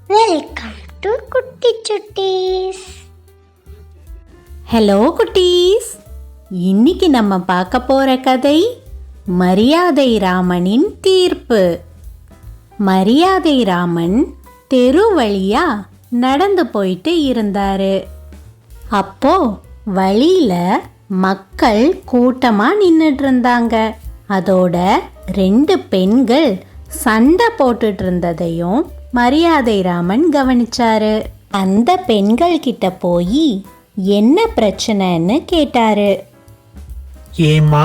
Welcome to குட்டி சுட்டீஸ். Hello குட்டீஸ், இன்னைக்கு நம்ம பார்க்க போற கதை மரியாதை ராமனின் தீர்ப்பு. மரியாதை ராமன் தெரு வழியா நடந்து போயிட்டு இருந்தாரு. அப்போ வழியில மக்கள் கூட்டமா நின்னுட்டு இருந்தாங்க. அதோட 2 பெண்கள் சண்டை போட்டுட்டு இருந்ததையும் மரியாதை ராமன் கவனிச்சாரு. அந்த பெண்கள் கிட்ட போய் என்ன பிரச்சனைன்னு கேட்டாரு. ஏமா,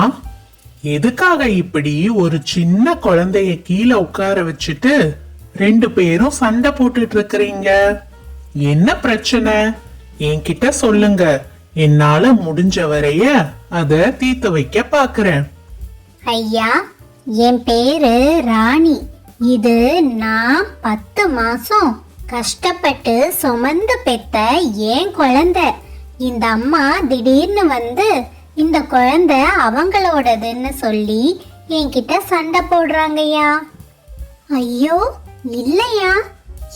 எதுக்காக இப்படி ஒரு சின்ன குழந்தைய கீழே உட்கார வச்சுட்டு 2 பேரும் சண்டை போட்டுட்டு இருக்கிறீங்க? என்ன பிரச்சனை என்கிட்ட சொல்லுங்க. என்னால முடிஞ்ச வரைய அத தீர்த்து வைக்க பாக்குறேன். ஐயா, என் பேரு ராணி. இது நான் 10 மாசம் கஷ்டப்பட்டு சுமந்து பெத்த என் குழந்தை. இந்த அம்மா திடீர்னு வந்து இந்த குழந்தை அவங்களோடதுன்னு சொல்லி என்கிட்ட சண்டை போடுறாங்கய்யா. ஐயோ இல்லையா,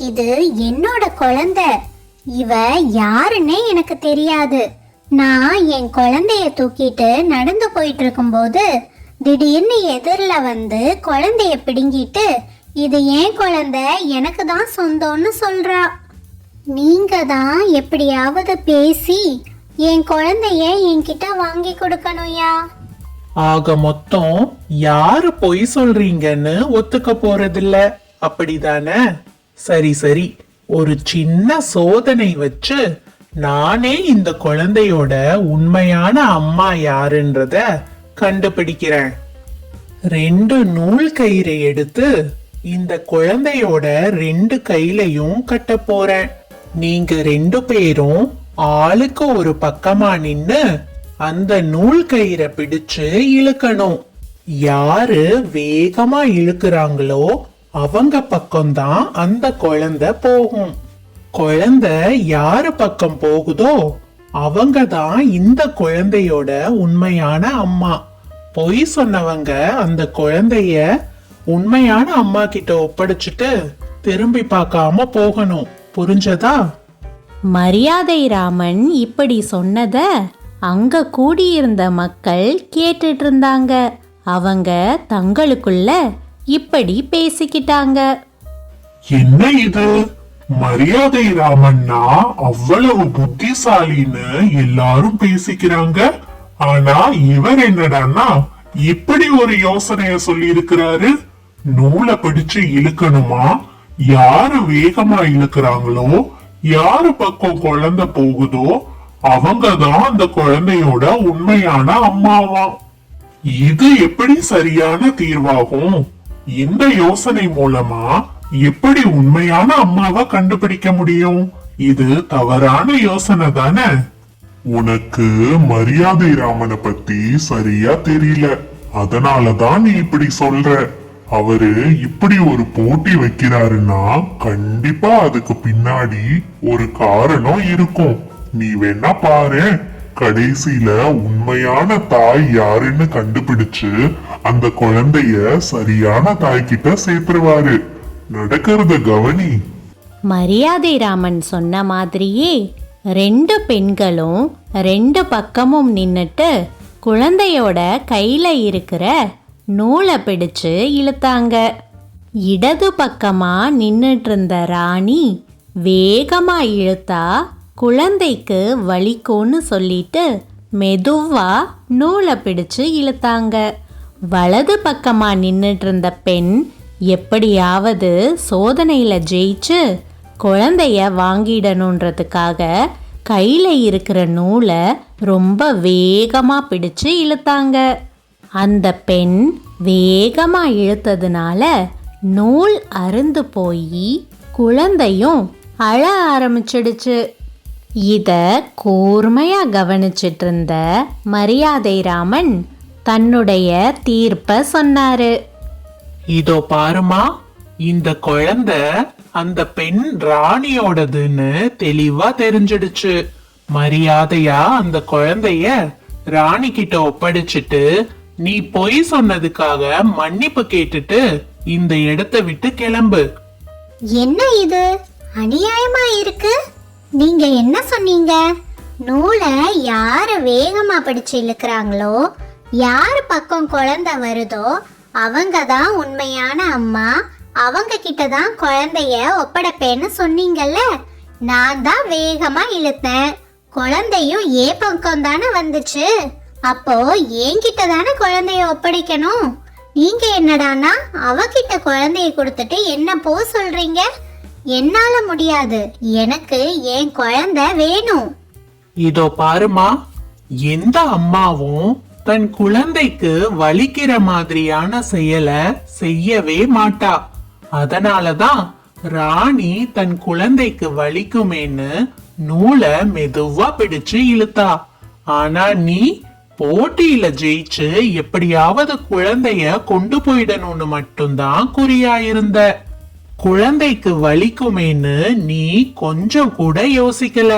இது என்னோட குழந்தை. இவ யாருன்னே எனக்கு தெரியாது. நான் என் குழந்தைய தூக்கிட்டு நடந்து போயிட்டு இருக்கும்போது திடீர்னு எதிரில் வந்து குழந்தைய பிடுங்கிட்டு இது ஏன் குழந்தை, எனக்கு தான் சொந்தம்னு சொல்றா. நீங்க தான் எப்படியாவது பேசி என் குழந்தைய என்கிட்ட வாங்கி கொடுக்கணும்யா. ஆக மொத்தம் யாரு பொய் சொல்றீங்கன்னு ஒத்துக்க போறதில்ல, அப்படிதானே? சரி சரி, ஒரு சின்ன சோதனை வச்சு நானே இந்த குழந்தையோட உண்மையான அம்மா யாருன்றத கண்டுபிடிக்கிறேன். 2 நூல் கயிறை எடுத்து இந்த குழந்தையோட 2 கையிலையும் கட்ட போறேன். நீங்க 2 பேரும் ஆளுக்கு ஒரு பக்கமா நின்னு அந்த நூல் கயிறை பிடிச்சு இழுக்கணும். யாரு வேகமா இழுக்கிறாங்களோ அவங்க பக்கம்தான் அந்த குழந்தை போகும். குழந்தை யாரு பக்கம் போகுதோ அவங்க தான் இந்த குழந்தையோட உண்மையான அம்மா. பொய் சொன்னவங்க அந்த குழந்தைய உண்மையான அம்மா கிட்ட ஒப்படைச்சிட்டு திரும்பி பார்க்காம போகணும். புரிஞ்சதா? மரியாதை ராமன் இப்படி சொன்னத அங்க கூடியிருந்த மக்கள் கேட்டுட்டு இருந்தாங்க. அவங்க தங்களுக்குள்ள இப்படி பேசிக்கிட்டாங்க. என்ன இது, மரியாதை ராமன்னா அவ்வளவு புத்திசாலின்னு எல்லாரும் பேசிக்கிறாங்க. ஆனா இவர் என்னடான்னா இப்படி ஒரு யோசனைய சொல்லி இருக்கிறாரு. நூலை பிடிச்சு இழுக்கணுமா? யாரு வேகமா இழுக்கிறாங்களோ, யாரு பக்கம் குழந்தை போகுதோ அவங்கதான் அந்த குழந்தையோட உண்மையான அம்மாவாம். இது எப்படி சரியான தீர்வாகும்? இந்த யோசனை மூலமா எப்படி உண்மையான அம்மாவை கண்டுபிடிக்க முடியும்? இது தவறான யோசனை தானே. உனக்கு மரியாதை ராமனை பத்தி சரியா தெரியல, அதனாலதான் நீ இப்படி சொல்ற. அவரு இப்படி ஒரு போட்டி வைக்கிறாருன்னா கண்டிப்பா அதுக்கு பின்னாடி ஒரு காரணம் இருக்கும். நீ வேணா பாரு, கடைசியில உண்மையான தாய் யாருன்னு கண்டுபிடிச்சு அந்த குழந்தைய சரியான தாய்கிட்ட சேர்த்துருவாரு. நடக்கிறத கவனி. மரியாதை ராமன் சொன்ன மாதிரியே 2 பெண்களும் 2 பக்கமும் நின்னுட்டு குழந்தையோட கையில இருக்கிற நூலை பிடிச்சு இழுத்தாங்க. இடது பக்கமா நின்னுட்டு இருந்த ராணி வேகமா இழுத்தா குழந்தைக்கு வலிக்கும்னு சொல்லிட்டு மெதுவா நூலை பிடிச்சு இழுத்தாங்க. வலது பக்கமா நின்னுட்டு இருந்த பெண் எப்படியாவது சோதனையில ஜெயிச்சு குழந்தைய வாங்கிடணுன்றதுக்காக கையில இருக்கிற நூலை ரொம்ப வேகமா பிடிச்சு இழுத்தாங்க. அந்த பெண் வேகமா இழுத்ததுனால நூல் அறுந்து போய் குழந்தையும் அழ ஆரம்பிச்சிடுச்சு. இத கூர்மையா கவனிச்சிட்டு இருந்த மரியாதை ராமன் தன்னுடைய தீர்ப்ப சொன்னாரு. இதோ பாருமா, இந்த குழந்தை அந்த பெண் ராணியோடதுன்னு தெளிவா தெரிஞ்சிடுச்சு. மரியாதையா அந்த குழந்தைய ராணி கிட்ட ஒப்படைச்சிட்டு நீ பொய் சொன்னதுக்காக மன்னிப்பு கேட்டுட்டு இந்த இடத்தை விட்டு கிளம்பு. என்ன இது, அநியாயமா இருக்கு. நீங்க என்ன சொன்னீங்க? நூலை யாரு வேகமா பிடிச்சு இழுக்கிறாங்களோ, யாரு பக்கம் குழந்தை வருதோ அவங்க தான் உண்மையான அம்மா, அவங்க கிட்ட தான் குழந்தைய ஒப்படைப்பேன்னு சொன்னீங்கல்ல. நான் தான் வேகமா இழுத்தேன், குழந்தையும் ஏன் பக்கம் தானே வந்துச்சு. அப்போ என்கிட்ட தானே குழந்தைய ஒப்படைக்கணும். நீங்க என்னடானா அவகிட்ட குழந்தைய கொடுத்துட்டு என்ன போ சொல்றீங்க? என்னால முடியாது, எனக்கு என் குழந்தை வேணும். இதோ பாருமா, எந்த அம்மாவும் தன் குழந்தைக்கு வலிக்கிற மாதிரியான செயலை செய்யவே மாட்டா. அதனாலதான் ராணி தன் குழந்தைக்கு வலிக்குமேன்னு நூலை மெதுவா பிடிச்சு இழுத்தா. ஆனா நீ போட்டியில ஜெயிச்சு எப்படியாவது குழந்தைய கொண்டு போயிடணும்னு மட்டும்தான் குறியாயிருந்த. குழந்தைக்கு வலிக்குமேன்னு நீ கொஞ்சம் கூட யோசிக்கல.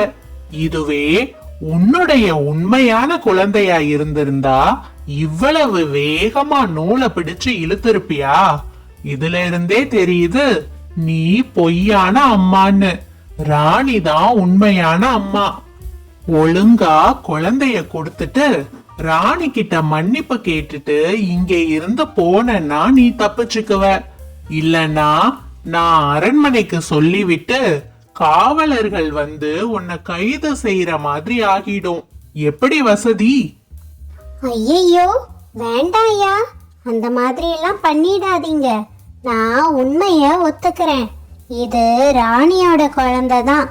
இதுவே உன்னுடைய உண்மையான குழந்தையா இருந்திருந்தா இவ்வளவு வேகமா நூலை பிடிச்சு இழுத்திருப்பியா? இதுல இருந்தே தெரியுது நீ பொய்யான அம்மான்னு. ராணி தான் உண்மையான அம்மா. ஒழுங்கா குழந்தைய கொடுத்துட்டு ராணி கிட்ட மன்னிப்பு கேட்டுட்டு இங்க இருந்து போனா நீ தப்பிச்சுக்குவ. இல்லனா நான் அரண்மனைக்கு சொல்லிவிட்டு காவலர்கள் வந்து உன்னை கைது செய்யற மாதிரி ஆகிடும். எப்படி வசதி? ஐயையோ, வேண்டாயா, அந்த மாதிரி எல்லாம் பண்ணிடாதீங்க. நான் உண்மைய ஒத்துக்கிறேன். இது ராணியோட குழந்தை தான்.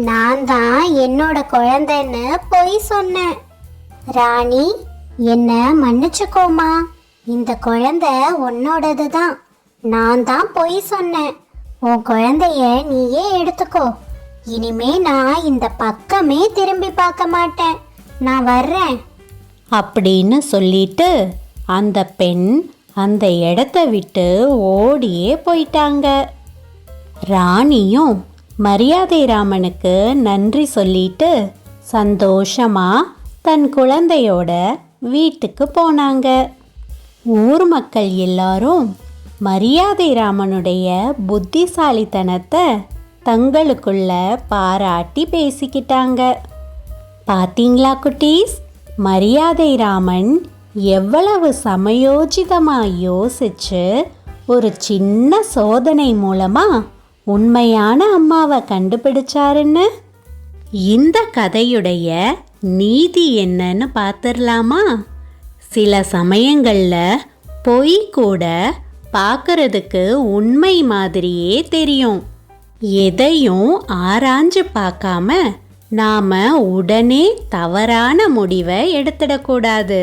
நான் தான் என்னோட குழந்தைன்னு பொய் சொன்னேன். ராணி, என்ன மன்னிச்சுக்கோமா. இந்த குழந்தை உன்னோடது தான். நான் தான் பொய் சொன்னேன். உன் குழந்தைய நீயே எடுத்துக்கோ. இனிமே நான் இந்த பக்கமே திரும்பி பார்க்க மாட்டேன். நான் வர்றேன் அப்படின்னு சொல்லிட்டு அந்த பெண் அந்த இடத்த விட்டு ஓடியே போயிட்டாங்க. ராணியும் மரியாதை ராமனுக்கு நன்றி சொல்லிட்டு சந்தோஷமா தன் குழந்தையோட வீட்டுக்கு போனாங்க. ஊர் மக்கள் எல்லாரும் மரியாதை ராமனுடைய புத்திசாலித்தனத்தை தங்களுக்குள்ள பாராட்டி பேசிக்கிட்டாங்க. பாத்தீங்களா குட்டீஸ், மரியாதை ராமன் எவ்வளவு சமயோஜிதமா யோசிச்சு ஒரு சின்ன சோதனை மூலமா உண்மையான அம்மாவை கண்டுபிடிச்சாருன்னு. இந்த கதையுடைய நீதி என்னன்னு பார்த்துடலாமா? சில சமயங்கள்ல பொய் கூட பார்க்கறதுக்கு உண்மை மாதிரியே தெரியும். எதையும் ஆராய்ஞ்சு பார்க்காம நாம உடனே தவறான முடிவை எடுத்துடக்கூடாது.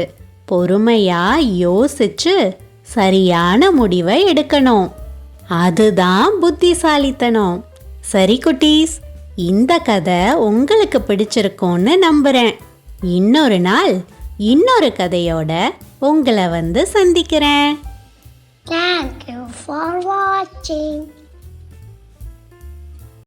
பொறுமையா யோசிச்சு சரியான முடிவை எடுக்கணும். அதுதான் புத்திசாலித்தனம். சரி குட்டீஸ், இந்த கதை உங்களுக்கு பிடிச்சிருக்கும்னு நம்புறேன். இன்னொரு நாள் இன்னொரு கதையோட உங்களை வந்து சந்திக்கிறேன். Thank you for watching.